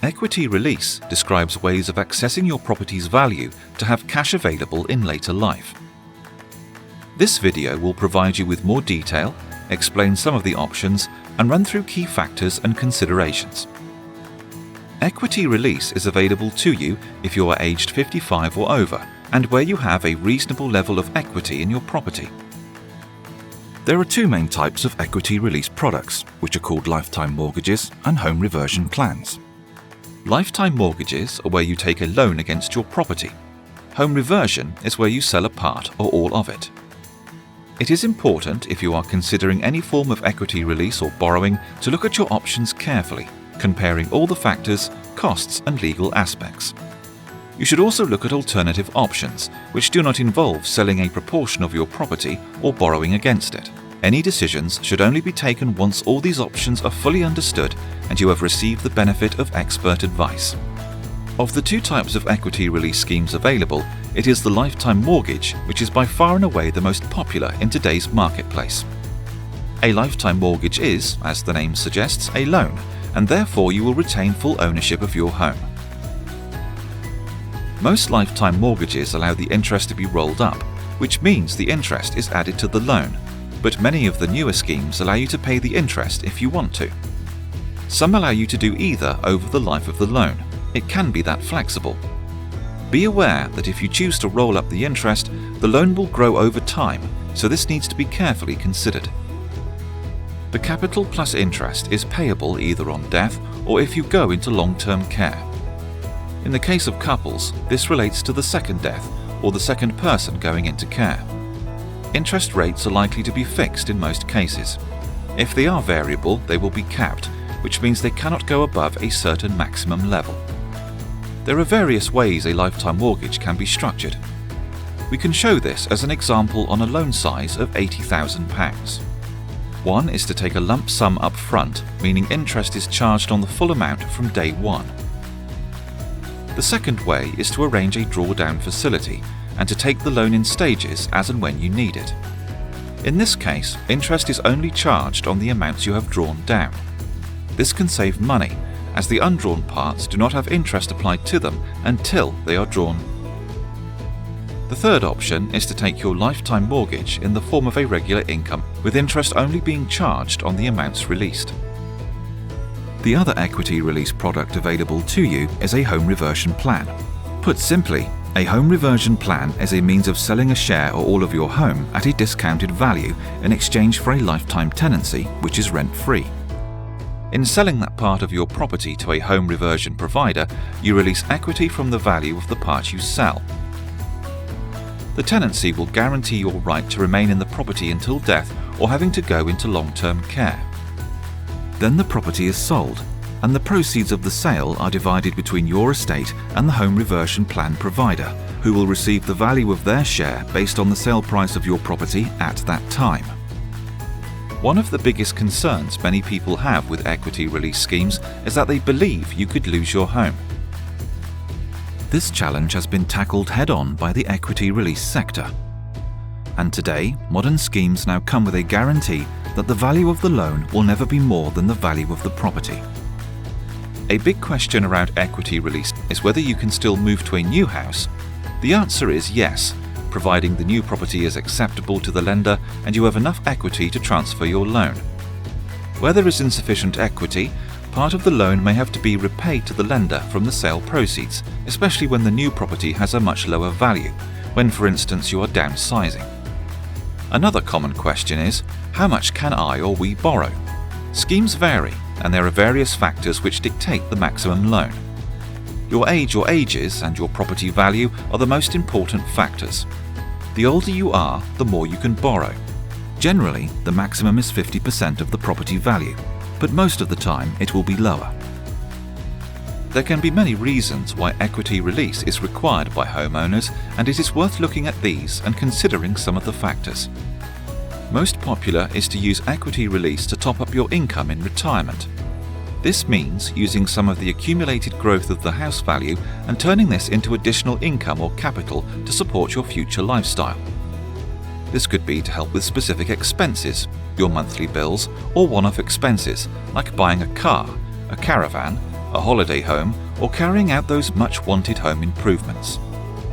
Equity release describes ways of accessing your property's value to have cash available in later life. This video will provide you with more detail, explain some of the options, and run through key factors and considerations. Equity release is available to you if you are aged 55 or over and where you have a reasonable level of equity in your property. There are two main types of equity release products, which are called lifetime mortgages and home reversion plans. Lifetime mortgages are where you take a loan against your property. Home reversion is where you sell a part or all of it. It is important, if you are considering any form of equity release or borrowing, to look at your options carefully, comparing all the factors, costs and legal aspects. You should also look at alternative options, which do not involve selling a proportion of your property or borrowing against it. Any decisions should only be taken once all these options are fully understood and you have received the benefit of expert advice. Of the two types of equity release schemes available, it is the lifetime mortgage which is by far and away the most popular in today's marketplace. A lifetime mortgage is, as the name suggests, a loan, and therefore you will retain full ownership of your home. Most lifetime mortgages allow the interest to be rolled up, which means the interest is added to the loan, but many of the newer schemes allow you to pay the interest if you want to. Some allow you to do either over the life of the loan. It can be that flexible. Be aware that if you choose to roll up the interest, the loan will grow over time, so this needs to be carefully considered. The capital plus interest is payable either on death or if you go into long-term care. In the case of couples, this relates to the second death or the second person going into care. Interest rates are likely to be fixed in most cases. If they are variable, they will be capped, which means they cannot go above a certain maximum level. There are various ways a lifetime mortgage can be structured. We can show this as an example on a loan size of £80,000. One is to take a lump sum up front, meaning interest is charged on the full amount from day one. The second way is to arrange a drawdown facility and to take the loan in stages as and when you need it. In this case, interest is only charged on the amounts you have drawn down. This can save money, as the undrawn parts do not have interest applied to them until they are drawn. The third option is to take your lifetime mortgage in the form of a regular income, with interest only being charged on the amounts released. The other equity release product available to you is a home reversion plan. Put simply, a home reversion plan is a means of selling a share or all of your home at a discounted value in exchange for a lifetime tenancy, which is rent-free. In selling that part of your property to a home reversion provider, you release equity from the value of the part you sell. The tenancy will guarantee your right to remain in the property until death or having to go into long-term care. Then the property is sold, and the proceeds of the sale are divided between your estate and the home reversion plan provider, who will receive the value of their share based on the sale price of your property at that time. One of the biggest concerns many people have with equity release schemes is that they believe you could lose your home. This challenge has been tackled head-on by the equity release sector. And today, modern schemes now come with a guarantee that the value of the loan will never be more than the value of the property. A big question around equity release is whether you can still move to a new house. The answer is yes, providing the new property is acceptable to the lender and you have enough equity to transfer your loan. Where there is insufficient equity, part of the loan may have to be repaid to the lender from the sale proceeds, especially when the new property has a much lower value, when for instance you are downsizing. Another common question is, how much can I or we borrow? Schemes vary, and there are various factors which dictate the maximum loan. Your age or ages and your property value are the most important factors. The older you are, the more you can borrow. Generally, the maximum is 50% of the property value, but most of the time it will be lower. There can be many reasons why equity release is required by homeowners, and it is worth looking at these and considering some of the factors. Most popular is to use equity release to top up your income in retirement. This means using some of the accumulated growth of the house value and turning this into additional income or capital to support your future lifestyle. This could be to help with specific expenses, your monthly bills, or one-off expenses like buying a car, a caravan, a holiday home, or carrying out those much-wanted home improvements.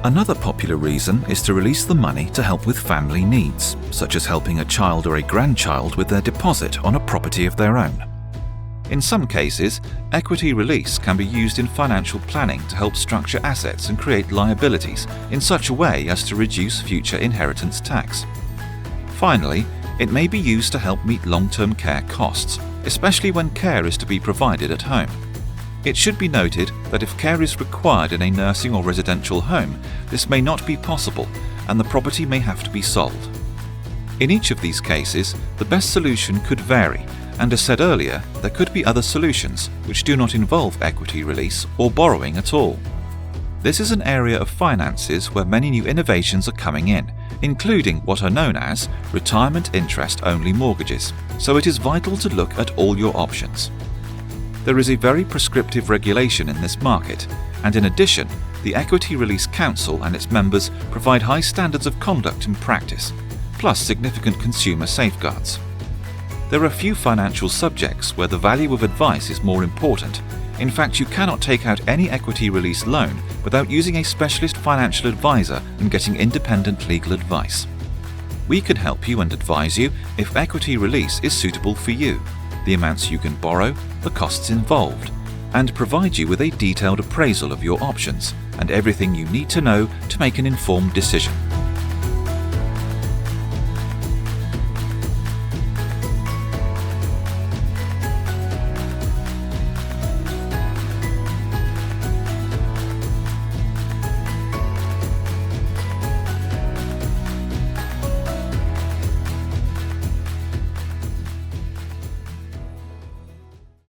Another popular reason is to release the money to help with family needs, such as helping a child or a grandchild with their deposit on a property of their own. In some cases, equity release can be used in financial planning to help structure assets and create liabilities in such a way as to reduce future inheritance tax. Finally, it may be used to help meet long-term care costs, especially when care is to be provided at home. It should be noted that if care is required in a nursing or residential home, this may not be possible and the property may have to be sold. In each of these cases, the best solution could vary, and as said earlier, there could be other solutions which do not involve equity release or borrowing at all. This is an area of finances where many new innovations are coming in, including what are known as retirement interest-only mortgages, so it is vital to look at all your options. There is a very prescriptive regulation in this market, and in addition, the Equity Release Council and its members provide high standards of conduct and practice, plus significant consumer safeguards. There are few financial subjects where the value of advice is more important. In fact, you cannot take out any equity release loan without using a specialist financial advisor and getting independent legal advice. We can help you and advise you if equity release is suitable for you, the amounts you can borrow, the costs involved, and provide you with a detailed appraisal of your options and everything you need to know to make an informed decision.